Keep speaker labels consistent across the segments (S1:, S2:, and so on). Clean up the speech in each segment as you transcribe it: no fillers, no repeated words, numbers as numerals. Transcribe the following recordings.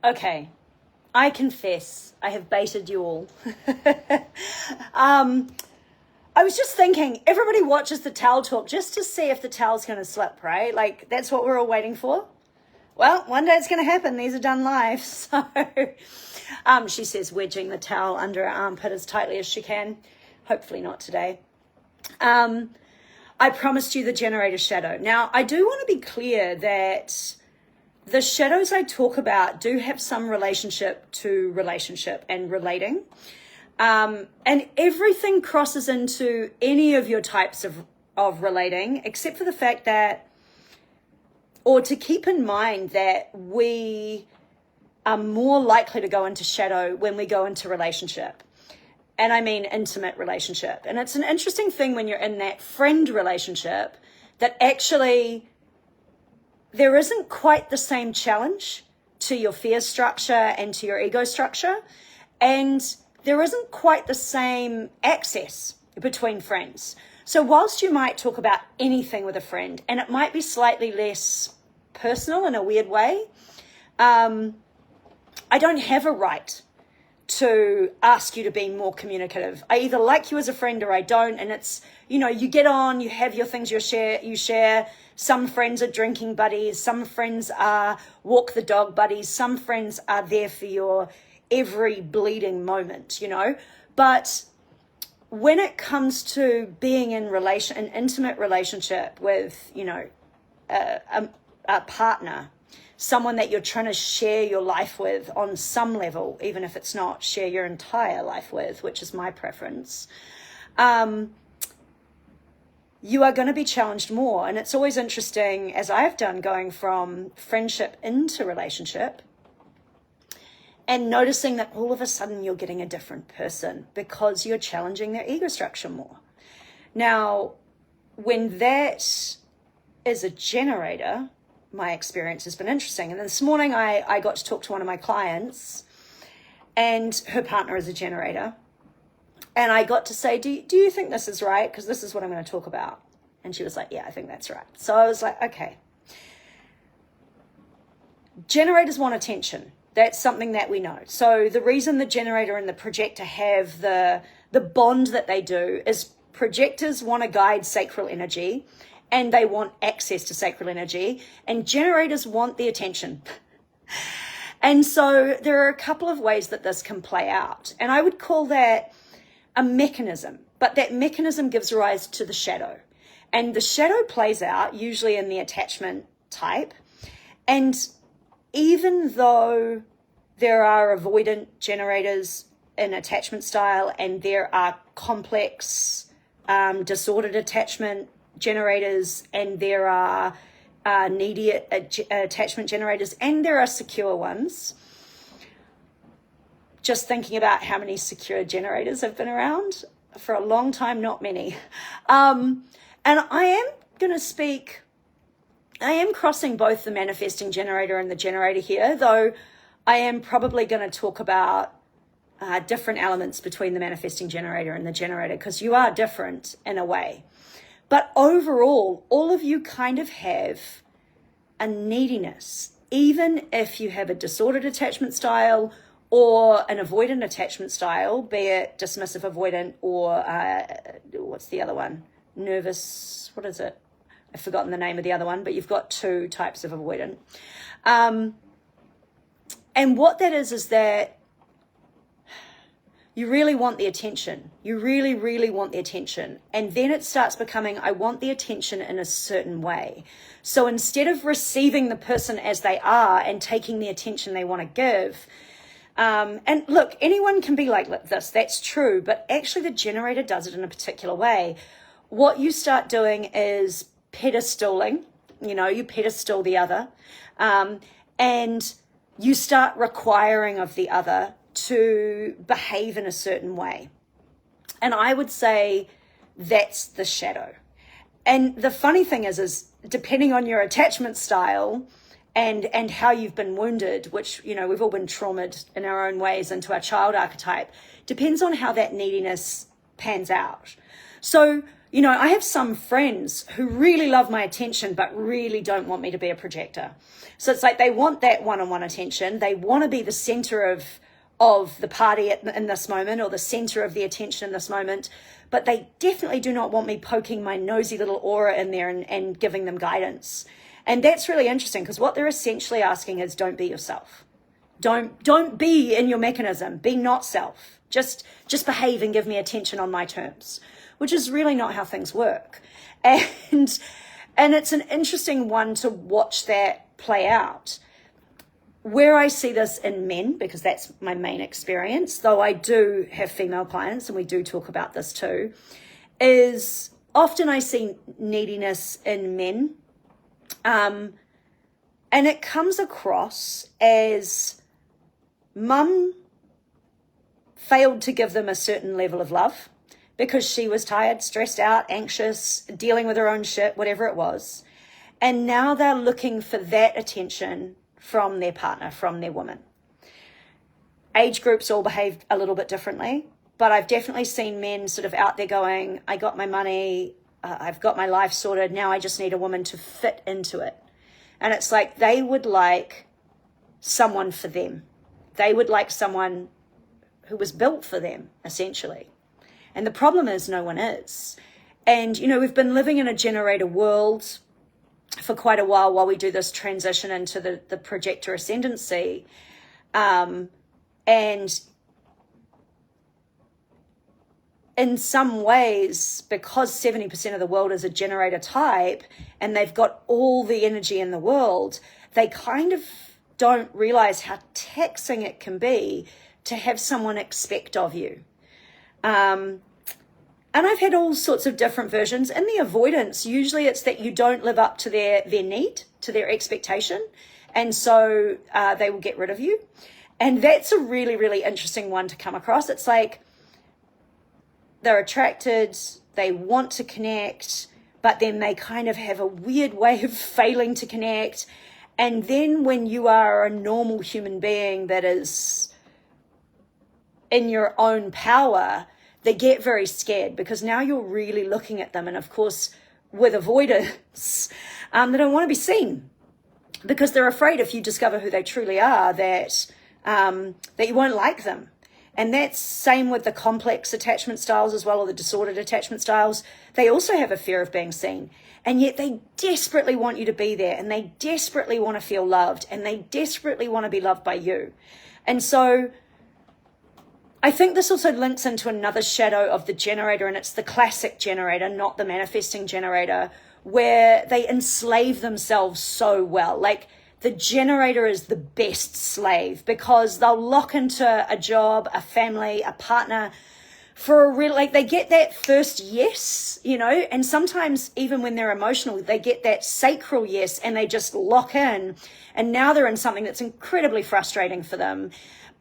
S1: Okay, I confess I have baited you all. I was just thinking, everybody watches the towel talk just to see if the towel's going to slip, right? Like, that's what we're all waiting for. Well, one day it's going to happen. These are done live. So she says wedging the towel under her armpit as tightly as she can. Hopefully not today. I promised you the generator shadow. Now, I do want to be clear that the shadows I talk about do have some relationship to relationship and relating. And everything crosses into any of your types of relating, except for the fact that, or to keep in mind that we are more likely to go into shadow when we go into relationship. And I mean intimate relationship. And it's an interesting thing when you're in that friend relationship that actually there isn't quite the same challenge to your fear structure and to your ego structure. And there isn't quite the same access between friends. So whilst you might talk about anything with a friend, and it might be slightly less personal in a weird way, I don't have a right to ask you to be more communicative. I either like you as a friend or I don't. And it's, you know, you get on, you have your things you share. Some friends are drinking buddies. Some friends are walk the dog buddies. Some friends are there for your every bleeding moment, you know. But when it comes to being in an intimate relationship with, you know, a partner, someone that you're trying to share your life with on some level, even if it's not share your entire life with, which is my preference, you are going to be challenged more. And it's always interesting, as I've done, going from friendship into relationship and noticing that all of a sudden you're getting a different person because you're challenging their ego structure more. Now, when that is a generator, my experience has been interesting. And this morning I got to talk to one of my clients and her partner is a generator. And I got to say, do you think this is right? Because this is what I'm going to talk about. And she was like, yeah, I think that's right. So I was like, okay. Generators want attention. That's something that we know. So the reason the generator and the projector have the bond that they do is projectors want to guide sacral energy and they want access to sacral energy, and generators want the attention. And so there are a couple of ways that this can play out. And I would call that a mechanism, but that mechanism gives rise to the shadow. And the shadow plays out usually in the attachment type. And even though there are avoidant generators in attachment style and there are complex disordered attachment generators and there are needy attachment generators and there are secure ones, just thinking about how many secure generators have been around for a long time, not many. And I am going to speak, I am crossing both the manifesting generator and the generator here, though I am probably going to talk about different elements between the manifesting generator and the generator because you are different in a way. But overall, all of you kind of have a neediness, even if you have a disordered attachment style or an avoidant attachment style, be it dismissive avoidant or what's the other one? Nervous, what is it? I've forgotten the name of the other one, but you've got two types of avoidant. And what that is that you really want the attention. You really, really want the attention. And then it starts becoming, I want the attention in a certain way. So instead of receiving the person as they are and taking the attention they want to give, and look, anyone can be like this, that's true, but actually the generator does it in a particular way. What you start doing is pedestaling, you know, you pedestal the other, and you start requiring of the other to behave in a certain way. And I would say that's the shadow. And the funny thing is depending on your attachment style and how you've been wounded, which, you know, we've all been traumatized in our own ways into our child archetype, depends on how that neediness pans out. So You know, I have some friends who really love my attention, but really don't want me to be a projector. So it's like they want that one-on-one attention. They want to be the center of the party in this moment, or the center of the attention in this moment. But they definitely do not want me poking my nosy little aura in there and giving them guidance. And that's really interesting, because what they're essentially asking is, don't be yourself. Don't be in your mechanism. Be not self. Just behave and give me attention on my terms, which is really not how things work. And it's an interesting one to watch that play out. Where I see this in men, because that's my main experience, though I do have female clients and we do talk about this too, is often I see neediness in men. And it comes across as mum failed to give them a certain level of love because she was tired, stressed out, anxious, dealing with her own shit, whatever it was. And now they're looking for that attention from their partner, from their woman. Age groups all behave a little bit differently, but I've definitely seen men sort of out there going, I got my money, I've got my life sorted, now I just need a woman to fit into it. And it's like they would like someone for them. They would like someone who was built for them, essentially. And the problem is no one is. And, you know, we've been living in a generator world for quite a while we do this transition into the projector ascendancy. And in some ways, because 70% of the world is a generator type and they've got all the energy in the world, they kind of don't realize how taxing it can be to have someone expect of you. And I've had all sorts of different versions. In the avoidance, usually it's that you don't live up to their need, to their expectation. And so they will get rid of you. And that's a really, really interesting one to come across. It's like they're attracted, they want to connect, but then they kind of have a weird way of failing to connect. And then when you are a normal human being that is in your own power, they get very scared because now you're really looking at them. And of course, with avoidance, they don't want to be seen because they're afraid if you discover who they truly are, that you won't like them. And that's same with the complex attachment styles as well, or the disordered attachment styles. They also have a fear of being seen. And yet they desperately want you to be there, and they desperately want to feel loved, and they desperately want to be loved by you. And so I think this also links into another shadow of the generator, and it's the classic generator, not the manifesting generator, where they enslave themselves so well. Like the generator is the best slave because they'll lock into a job, a family, a partner for a real, like they get that first yes, you know, and sometimes even when they're emotional, they get that sacral yes and they just lock in, and now they're in something that's incredibly frustrating for them.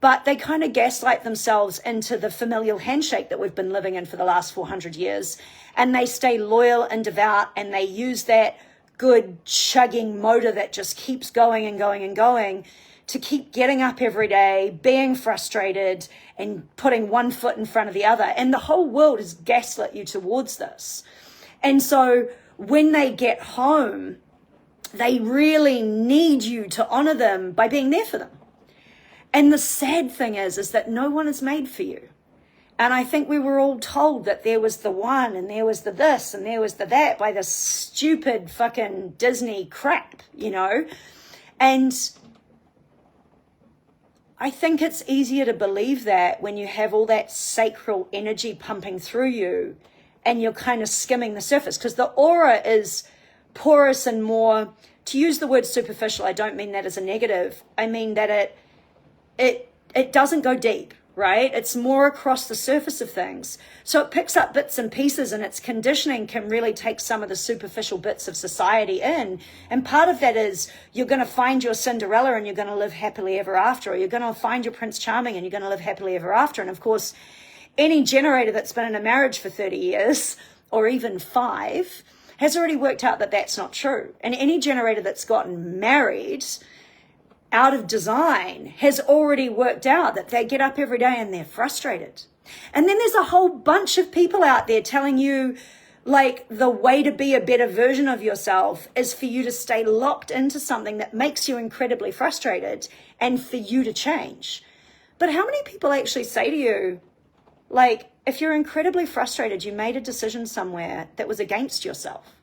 S1: But they kind of gaslight themselves into the familial handshake that we've been living in for the last 400 years. And they stay loyal and devout, and they use that good chugging motor that just keeps going and going and going to keep getting up every day, being frustrated and putting one foot in front of the other. And the whole world has gaslit you towards this. And so when they get home, they really need you to honor them by being there for them. And the sad thing is that no one is made for you. And I think we were all told that there was the one and there was the this and there was the that by this stupid fucking Disney crap, you know? And I think it's easier to believe that when you have all that sacral energy pumping through you and you're kind of skimming the surface, because the aura is porous and more, to use the word superficial, I don't mean that as a negative. I mean that it doesn't go deep, right? It's more across the surface of things. So it picks up bits and pieces, and its conditioning can really take some of the superficial bits of society in. And part of that is you're going to find your Cinderella and you're going to live happily ever after, or you're going to find your Prince Charming and you're going to live happily ever after. And of course, any generator that's been in a marriage for 30 years or even 5 has already worked out that that's not true. And any generator that's gotten married out of design has already worked out that they get up every day and they're frustrated. And then there's a whole bunch of people out there telling you, Like, the way to be a better version of yourself is for you to stay locked into something that makes you incredibly frustrated and for you to change. But how many people actually say to you, like, if you're incredibly frustrated, you made a decision somewhere that was against yourself?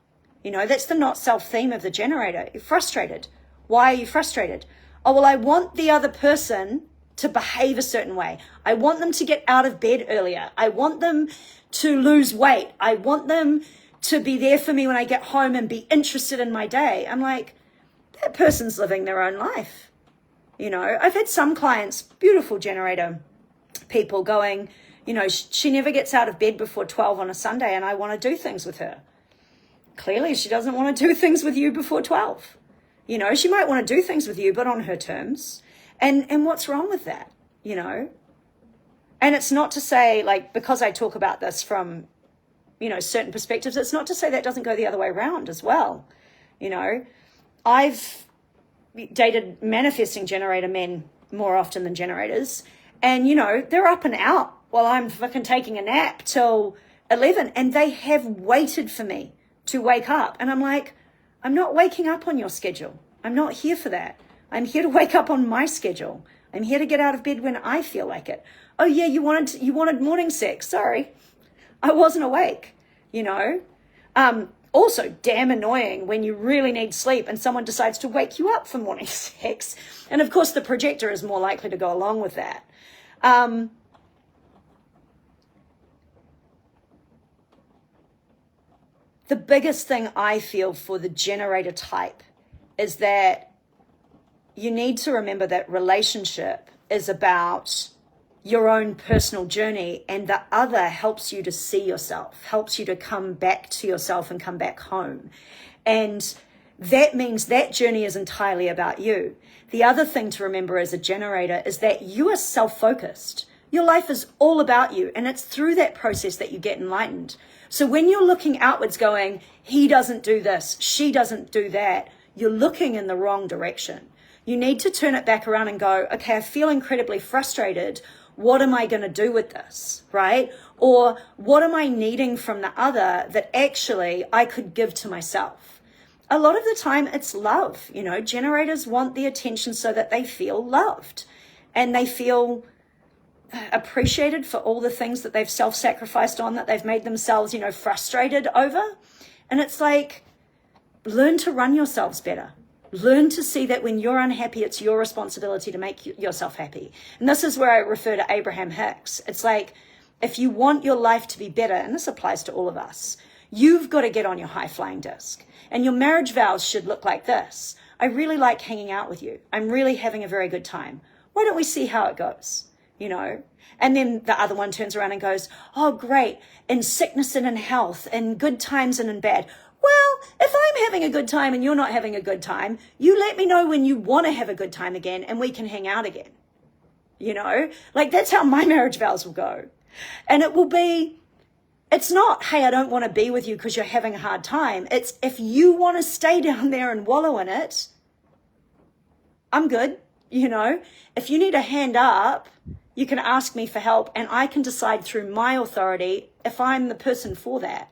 S1: You know, that's the not self theme of the generator. You're frustrated. Why are you frustrated? Oh, well, I want the other person to behave a certain way. I want them to get out of bed earlier. I want them to lose weight. I want them to be there for me when I get home and be interested in my day. I'm like, that person's living their own life. You know, I've had some clients, beautiful generator people, going, you know, she never gets out of bed before 12 on a Sunday and I want to do things with her. Clearly, she doesn't want to do things with you before 12. You know, she might want to do things with you, but on her terms. And what's wrong with that, you know? And it's not to say, like, because I talk about this from, you know, certain perspectives, it's not to say that doesn't go the other way around as well. You know, I've dated manifesting generator men more often than generators. And, you know, they're up and out while I'm fucking taking a nap till 11. And they have waited for me to wake up. And I'm like, I'm not waking up on your schedule. I'm not here for that. I'm here to wake up on my schedule. I'm here to get out of bed when I feel like it. Oh yeah, you wanted morning sex. Sorry, I wasn't awake, you know. Also, damn annoying when you really need sleep and someone decides to wake you up for morning sex. And of course, the projector is more likely to go along with that. The biggest thing I feel for the generator type is that you need to remember that relationship is about your own personal journey, and the other helps you to see yourself, helps you to come back to yourself and come back home. And that means that journey is entirely about you. The other thing to remember as a generator is that you are self-focused. Your life is all about you, and it's through that process that you get enlightened. So when you're looking outwards going, he doesn't do this, she doesn't do that, you're looking in the wrong direction. You need to turn it back around and go, okay, I feel incredibly frustrated. What am I going to do with this, right? Or what am I needing from the other that actually I could give to myself? A lot of the time it's love. You know, generators want the attention so that they feel loved and they feel appreciated for all the things that they've self-sacrificed on, that they've made themselves, you know, frustrated over. And it's like, learn to run yourselves better. Learn to see that when you're unhappy, it's your responsibility to make yourself happy. And this is where I refer to Abraham Hicks. It's like, if you want your life to be better, and this applies to all of us, you've got to get on your high-flying disc. And your marriage vows should look like this. I really like hanging out with you. I'm really having a very good time. Why don't we see how it goes? You know? And then the other one turns around and goes, oh, great, in sickness and in health, in good times and in bad. Well, if I'm having a good time and you're not having a good time, you let me know when you want to have a good time again and we can hang out again. You know, like that's how my marriage vows will go. And it will be, it's not, hey, I don't want to be with you because you're having a hard time. It's if you want to stay down there and wallow in it, I'm good. You know, if you need a hand up, you can ask me for help and I can decide through my authority if I'm the person for that.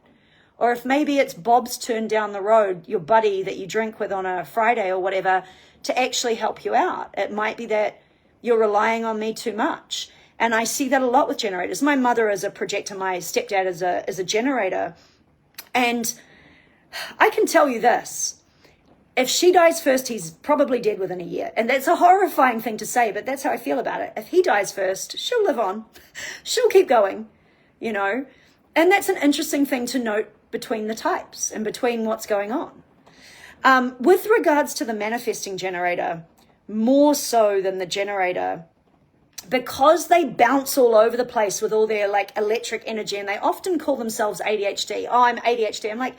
S1: Or if maybe it's Bob's turn down the road, your buddy that you drink with on a Friday or whatever, to actually help you out. It might be that you're relying on me too much. And I see that a lot with generators. My mother is a projector, my stepdad is a generator. And I can tell you this, if she dies first, he's probably dead within a year. And that's a horrifying thing to say, but that's how I feel about it. If he dies first, she'll live on. She'll keep going, you know. And that's an interesting thing to note between the types and between what's going on. With regards to the manifesting generator, more so than the generator, because they bounce all over the place with all their like electric energy, and they often call themselves ADHD. Oh, I'm ADHD. I'm like,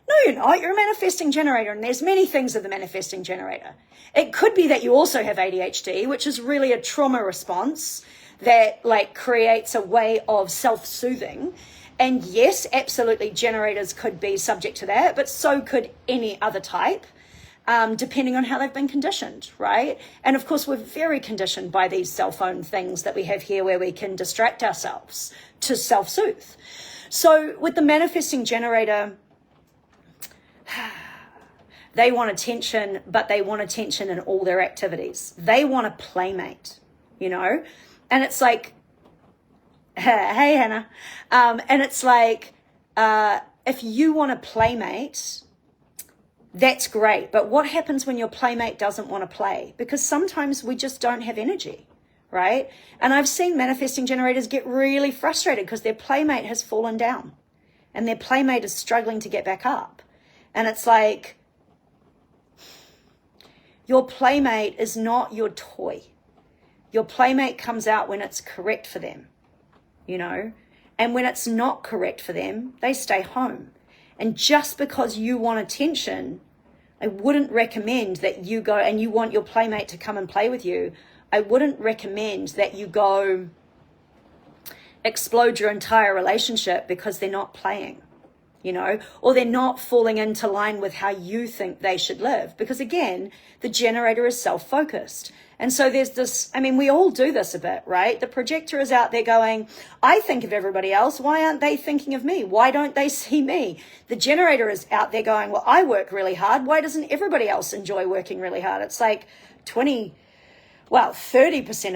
S1: no, you're not. You're a manifesting generator, and there's many things of the manifesting generator. It could be that you also have ADHD, which is really a trauma response that like creates a way of self-soothing. And yes, absolutely, generators could be subject to that, but so could any other type, depending on how they've been conditioned, right? And of course, we're very conditioned by these cell phone things that we have here where we can distract ourselves to self-soothe. So with the manifesting generator, they want attention, but they want attention in all their activities. They want a playmate, you know? And it's like, hey, Hannah. And it's like, if you want a playmate, that's great. But what happens when your playmate doesn't want to play? Because sometimes we just don't have energy, right? And I've seen manifesting generators get really frustrated because their playmate has fallen down and their playmate is struggling to get back up. And it's like, your playmate is not your toy. Your playmate comes out when it's correct for them, you know? And when it's not correct for them, they stay home. And just because you want attention, I wouldn't recommend that you go and you want your playmate to come and play with you. I wouldn't recommend that you go explode your entire relationship because they're not playing, you know, or they're not falling into line with how you think they should live. Because again, the generator is self-focused. And so there's this, I mean, we all do this a bit, right? The projector is out there going, I think of everybody else. Why aren't they thinking of me? Why don't they see me? The generator is out there going, well, I work really hard. Why doesn't everybody else enjoy working really hard? It's like 30%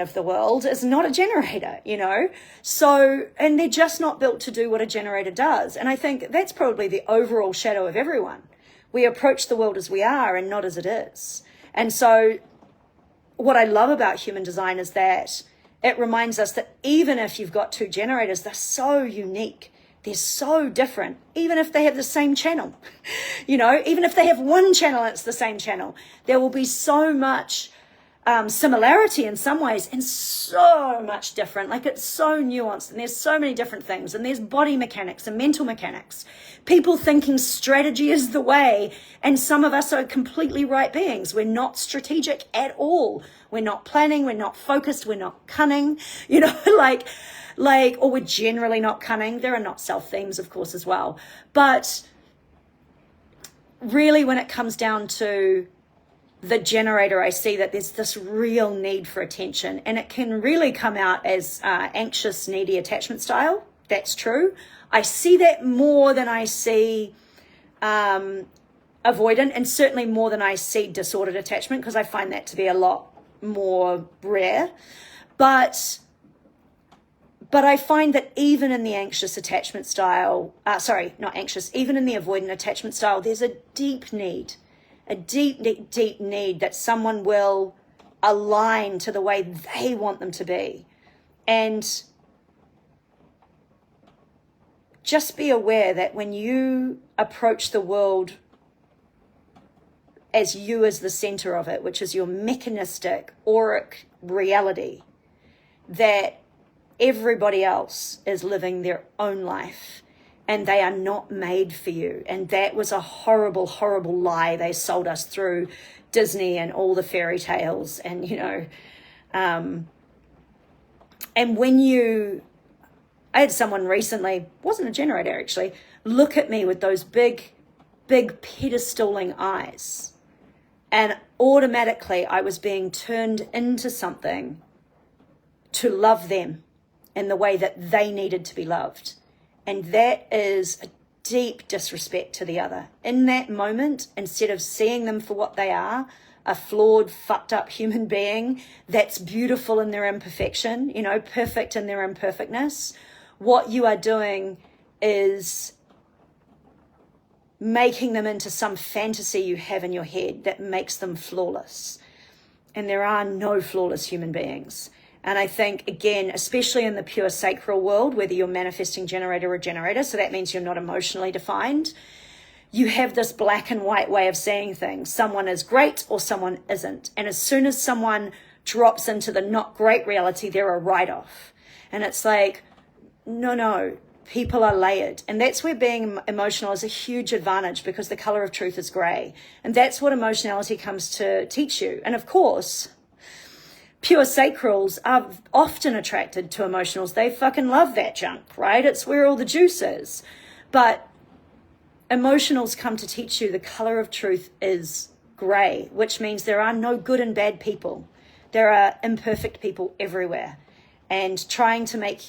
S1: of the world is not a generator, you know? So, and they're just not built to do what a generator does. And I think that's probably the overall shadow of everyone. We approach the world as we are and not as it is. And so what I love about human design is that it reminds us that even if you've got two generators, they're so unique. They're so different, even if they have the same channel, you know, even if they have one channel, it's the same channel. There will be so much similarity in some ways and so much different. Like it's so nuanced and there's so many different things and there's body mechanics and mental mechanics. People thinking strategy is the way, and some of us are completely right beings. We're not strategic at all. We're not planning, we're not focused, we're not cunning, you know, or we're generally not cunning. There are not self themes, of course, as well. But really when it comes down to the generator, I see that there's this real need for attention, and it can really come out as anxious, needy attachment style. That's true. I see that more than I see avoidant, and certainly more than I see disordered attachment, because I find that to be a lot more rare. But I find that even in the anxious attachment style, even in the avoidant attachment style, there's a deep need that someone will align to the way they want them to be. And just be aware that when you approach the world as you as the center of it, which is your mechanistic, auric reality, that everybody else is living their own life and they are not made for you. And that was a horrible, horrible lie they sold us through Disney and all the fairy tales. And, you know, and I had someone recently, wasn't a generator actually, look at me with those big pedestaling eyes. And automatically I was being turned into something to love them in the way that they needed to be loved. And that is a deep disrespect to the other. In that moment, instead of seeing them for what they are, a flawed, fucked up human being that's beautiful in their imperfection, you know, perfect in their imperfectness, what you are doing is making them into some fantasy you have in your head that makes them flawless. And there are no flawless human beings. And I think, again, especially in the pure sacral world, whether you're manifesting generator or generator, so that means you're not emotionally defined, you have this black and white way of seeing things. Someone is great or someone isn't. And as soon as someone drops into the not great reality, they're a write-off. And it's like, no, people are layered. And that's where being emotional is a huge advantage, because the color of truth is gray. And that's what emotionality comes to teach you. And of course, pure sacrals are often attracted to emotionals. They fucking love that junk, right? It's where all the juice is. But emotionals come to teach you the color of truth is gray, which means there are no good and bad people. There are imperfect people everywhere. And trying to make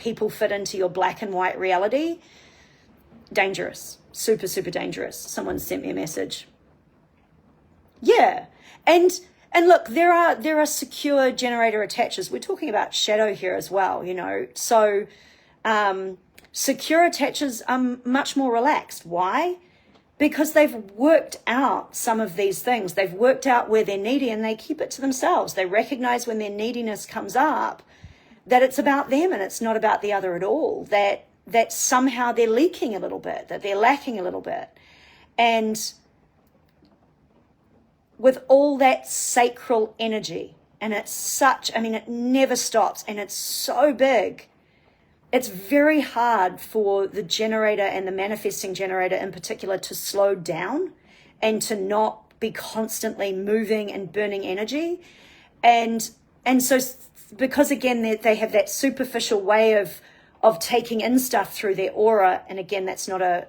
S1: people fit into your black and white reality, dangerous, super, super dangerous. Someone sent me a message. Yeah. And look, there are secure generator attachers. We're talking about shadow here as well, you know. So secure attachers are much more relaxed. Why? Because they've worked out some of these things. They've worked out where they're needy and they keep it to themselves. They recognize when their neediness comes up that it's about them and it's not about the other at all. That somehow they're leaking a little bit, that they're lacking a little bit. And with all that sacral energy, and it's such, I mean, it never stops and it's so big, it's very hard for the generator and the manifesting generator in particular to slow down and to not be constantly moving and burning energy. And so because again, they have that superficial way of taking in stuff through their aura. And again, that's not a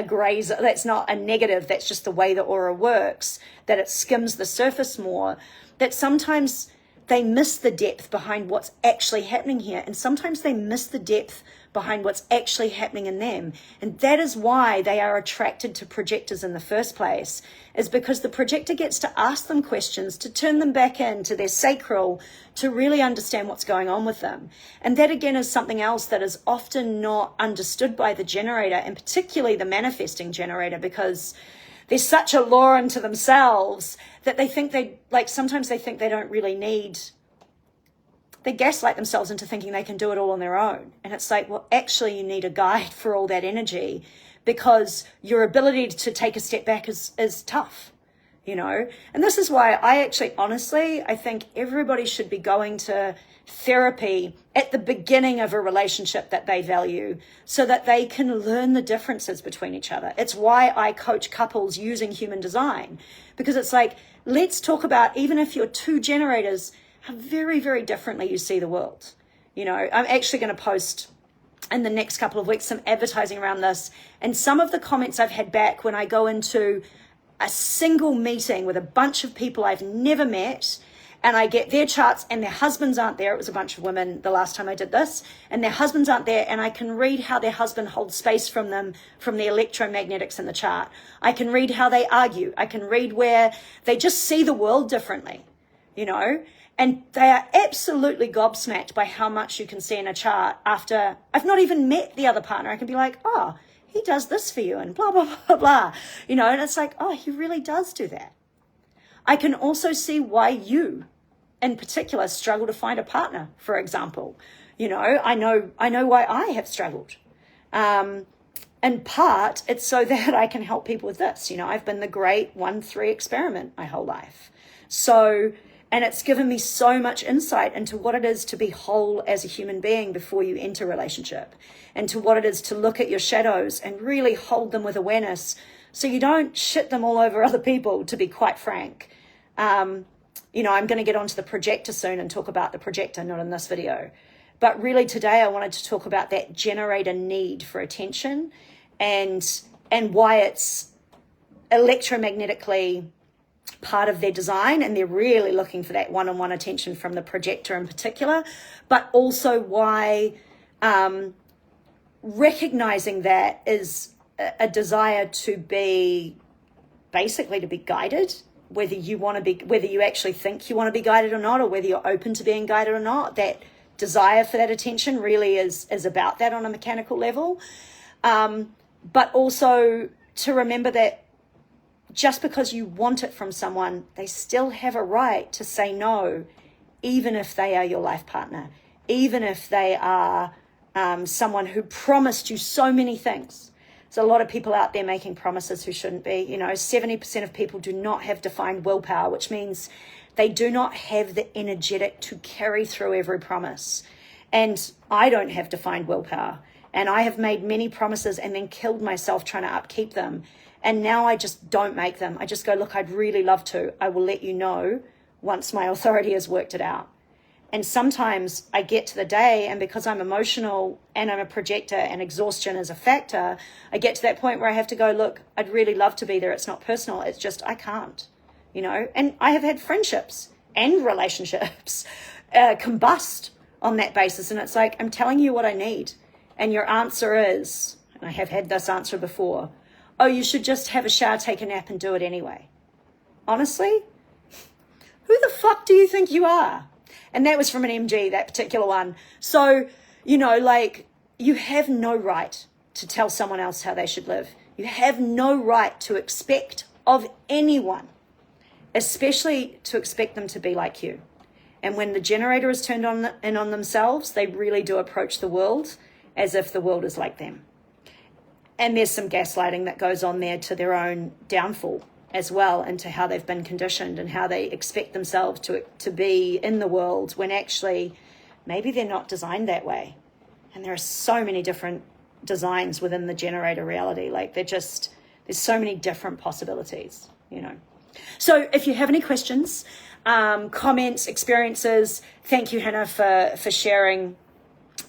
S1: graze, that's not a negative, that's just the way the aura works, that it skims the surface more, that sometimes they miss the depth behind what's actually happening here. And sometimes they miss the depth behind what's actually happening in them. And that is why they are attracted to projectors in the first place, is because the projector gets to ask them questions, to turn them back into their sacral, to really understand what's going on with them. And that again is something else that is often not understood by the generator, and particularly the manifesting generator, because they're such a law unto themselves that they think sometimes they think they don't really need, they gaslight themselves into thinking they can do it all on their own. And it's like, well, actually you need a guide for all that energy, because your ability to take a step back is tough, you know? And this is why I think everybody should be going to therapy at the beginning of a relationship that they value, so that they can learn the differences between each other. It's why I coach couples using human design, because it's like, let's talk about, even if you're two generators, how very, very differently you see the world. You know, I'm actually going to post in the next couple of weeks some advertising around this, and some of the comments I've had back when I go into a single meeting with a bunch of people I've never met, and I get their charts and their husbands aren't there. It was a bunch of women the last time I did this, and their husbands aren't there, and I can read how their husband holds space from them, from the electromagnetics in the chart. I can read how they argue. I can read where they just see the world differently, you know, and they are absolutely gobsmacked by how much you can see in a chart after I've not even met the other partner. I can be like, oh, he does this for you and blah, blah, blah, blah, you know, and it's like, oh, he really does do that. I can also see why you, in particular, struggle to find a partner, for example. You know, I know why I have struggled. In part, it's so that I can help people with this. You know, I've been the great 1-3 experiment my whole life. So, and it's given me so much insight into what it is to be whole as a human being before you enter a relationship, and to what it is to look at your shadows and really hold them with awareness, so you don't shit them all over other people, to be quite frank. You know, I'm going to get onto the projector soon and talk about the projector, not in this video. But really today I wanted to talk about that generator need for attention, and why it's electromagnetically part of their design, and they're really looking for that one-on-one attention from the projector in particular, but also why recognizing that is a desire to be, basically to be guided, whether you actually think you want to be guided or not, or whether you're open to being guided or not. That desire for that attention really is about that on a mechanical level. But also to remember that just because you want it from someone, they still have a right to say no, even if they are your life partner, even if they are someone who promised you so many things. There's a lot of people out there making promises who shouldn't be. You know, 70% of people do not have defined willpower, which means they do not have the energetic to carry through every promise. And I don't have defined willpower. And I have made many promises and then killed myself trying to upkeep them. And now I just don't make them. I just go, look, I'd really love to. I will let you know once my authority has worked it out. And sometimes I get to the day, and because I'm emotional and I'm a projector and exhaustion is a factor, I get to that point where I have to go, look, I'd really love to be there. It's not personal. It's just, I can't, you know. And I have had friendships and relationships combust on that basis. And it's like, I'm telling you what I need. And your answer is, and I have had this answer before, oh, you should just have a shower, take a nap, and do it anyway. Honestly, who the fuck do you think you are? And that was from an MG, that particular one. So, you know, like, you have no right to tell someone else how they should live. You have no right to expect of anyone, especially to expect them to be like you. And when the generator is turned on in on themselves, they really do approach the world as if the world is like them. And there's some gaslighting that goes on there to their own downfall as well, into how they've been conditioned and how they expect themselves to be in the world when actually maybe they're not designed that way. And there are so many different designs within the generator reality. Like, there's so many different possibilities, you know. So if you have any questions, comments, experiences, thank you, Hannah, for sharing.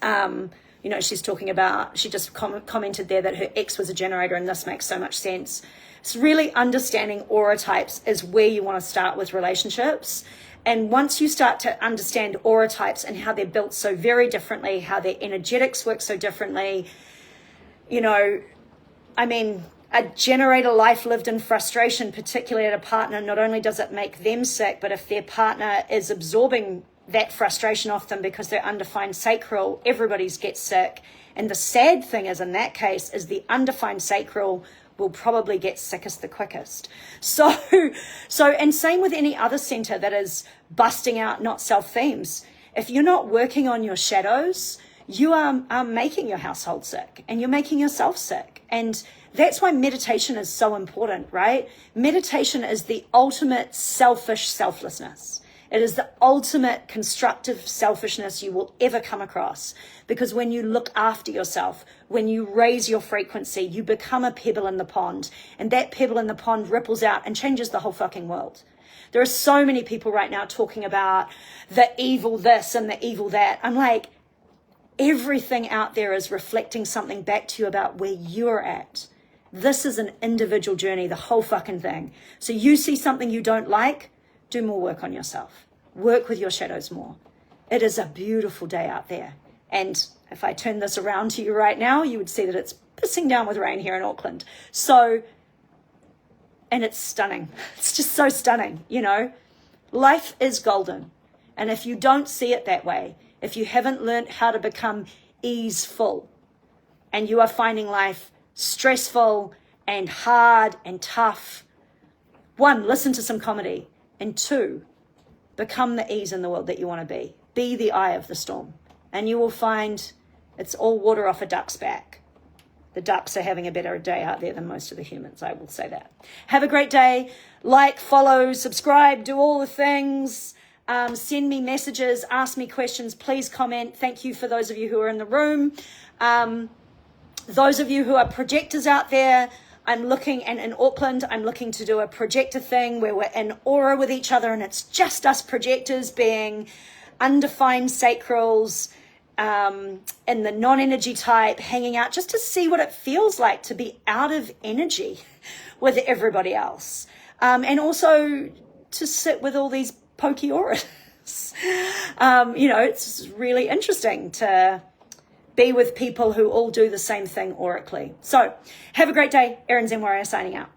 S1: You know, she's talking about, she just commented there that her ex was a generator, and this makes so much sense. It's really understanding aura types is where you want to start with relationships. And once you start to understand aura types and how they're built so very differently, how their energetics work so differently, you know, I mean, a generator life lived in frustration, particularly at a partner, not only does it make them sick, but if their partner is absorbing that frustration off them because they're undefined sacral, everybody's gets sick. And the sad thing is, in that case, is the undefined sacral will probably get sickest the quickest. So, and same with any other center that is busting out not self themes. If you're not working on your shadows, you are making your household sick, and you're making yourself sick. And that's why meditation is so important, right? Meditation is the ultimate selfish selflessness. It is the ultimate constructive selfishness you will ever come across. Because when you look after yourself, when you raise your frequency, you become a pebble in the pond. And that pebble in the pond ripples out and changes the whole fucking world. There are so many people right now talking about the evil this and the evil that. I'm like, everything out there is reflecting something back to you about where you're at. This is an individual journey, the whole fucking thing. So you see something you don't like, do more work on yourself. Work with your shadows more. It is a beautiful day out there. And if I turn this around to you right now, you would see that it's pissing down with rain here in Auckland. So, and it's stunning. It's just so stunning, you know. Life is golden. And if you don't see it that way, if you haven't learned how to become easeful, and you are finding life stressful and hard and tough, one, listen to some comedy. And two, become the ease in the world that you want to be. Be the eye of the storm. And you will find it's all water off a duck's back. The ducks are having a better day out there than most of the humans, I will say that. Have a great day. Like, follow, subscribe, do all the things. Send me messages, ask me questions, please comment. Thank you for those of you who are in the room. Those of you who are projectors out there, I'm looking, and in Auckland, I'm looking to do a projector thing where we're in aura with each other, and it's just us projectors being undefined sacrals, in the non-energy type, hanging out just to see what it feels like to be out of energy with everybody else. And also to sit with all these pokey auras. You know, it's really interesting to be with people who all do the same thing aurically. So have a great day. Erin Zen Warrior signing out.